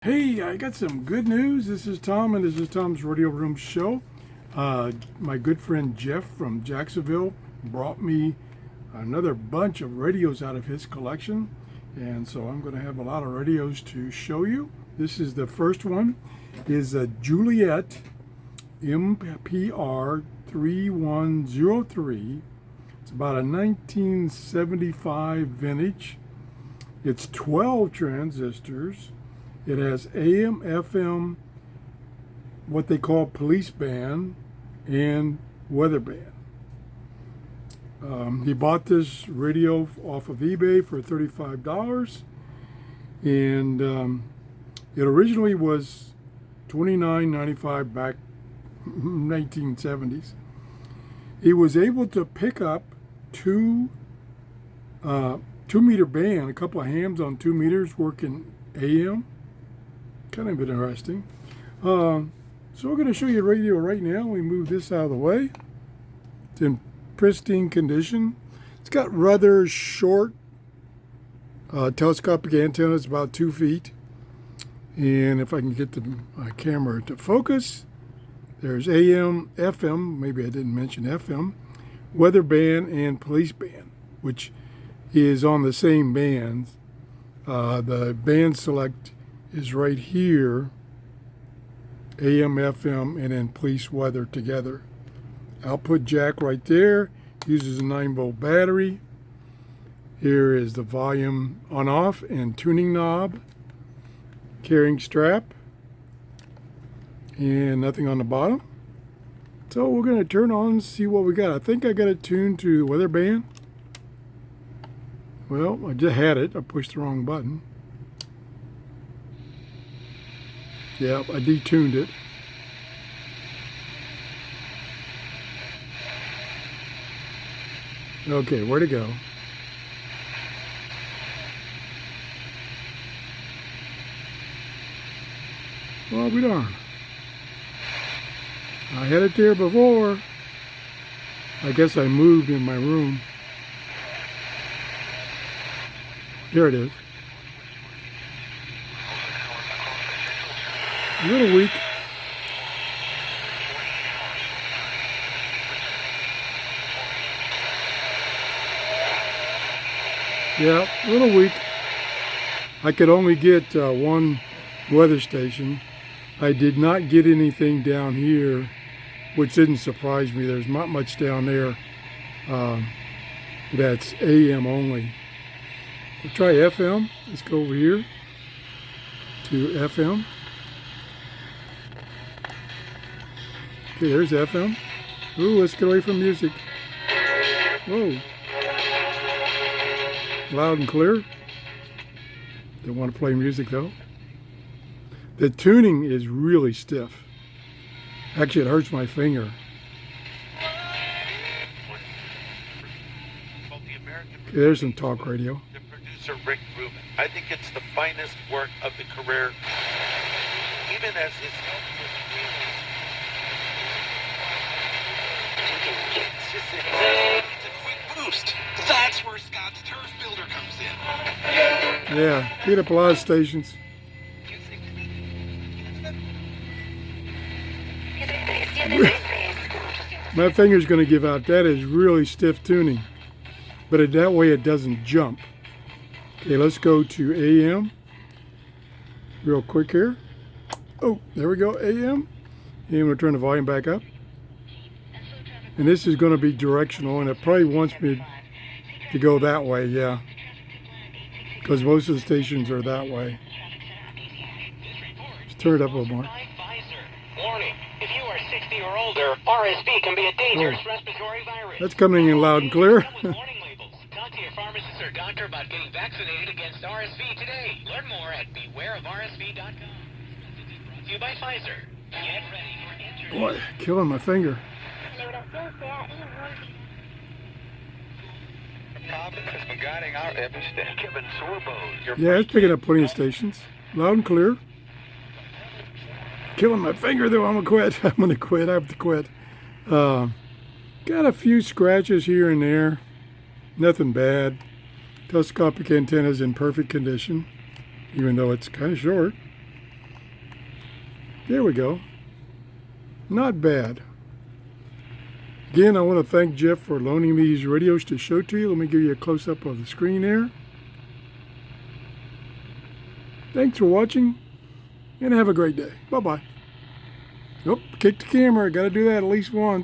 Hey, I got some good news. This is Tom, and this is Tom's Radio Room Show. My good friend Jeff from Jacksonville brought me another bunch of radios out of his collection, and so I'm going to have a lot of radios to show you. This is the first one, is a Juliette MPR 3103. It's about a 1975 vintage. It's 12 transistors. It has AM, FM, what they call police band, and weather band. He bought this radio off of eBay for $35, and it originally was $29.95 back in 1970s. He was able to pick up two meter band, a couple of hams on 2 meters working AM. Kind of interesting. So we're going to show you the radio right now. We move this out of the way. It's in pristine condition. It's got rather short telescopic antennas, about 2 feet. And if I can get the camera to focus, there's AM, FM, maybe I didn't mention FM, weather band, and police band, which is on the same bands. The band select is right here, AM, FM, and then police weather together. Output jack right there, uses a 9-volt battery. Here is the volume on off and tuning knob, carrying strap, and nothing on the bottom. So we're going to turn on and see what we got. I think I got it tuned to the weather band. Well, I just had it. I pushed the wrong button. Yep, I detuned it. Okay, where to go? Well, we darn. I had it there before. I guess I moved in my room. Here it is. A little weak. Yeah, a little weak. I could only get one weather station. I did not get anything down here, which didn't surprise me. There's not much down there that's AM only. We'll try FM. Let's go over here to FM. Okay, there's FM. Ooh, let's get away from music. Whoa. Loud and clear. Don't want to play music though. The tuning is really stiff. Actually, it hurts my finger. Okay, there's some talk radio. The producer Rick Rubin. I think it's the finest work of the career, even as his health was It's a quick boost. That's where Scott's Turf Builder comes in. Yeah, beat up a lot of stations. My finger's going to give out. That is really stiff tuning. But that way it doesn't jump. Okay, let's go to AM. Real quick here. Oh, there we go, AM. And we'll turn the volume back up. And this is going to be directional, and it probably wants me to go that way, yeah. Because most of the stations are that way. Let's turn it up a little more. Warning, if you are 60 or older, RSV can be a dangerous respiratory virus. That's coming in loud and clear. Warning labels. Talk to your pharmacist or doctor about getting vaccinated against RSV today. Learn more at bewareofrsv.com. Brought to you by Pfizer. Get ready for Boy, killing my finger. Has been guiding our every step. Kevin Sorbo. Yeah, it's picking up plenty of stations. Loud and clear. Killing my finger though. I'm gonna quit. I'm gonna quit. I have to quit. Got a few scratches here and there. Nothing bad. Telescopic antenna's in perfect condition, even though it's kind of short. There we go. Not bad. Again, I want to thank Jeff for loaning me these radios to show to you. Let me give you a close-up of the screen there. Thanks for watching, and have a great day. Bye-bye. Nope, kick the camera. Got to do that at least once.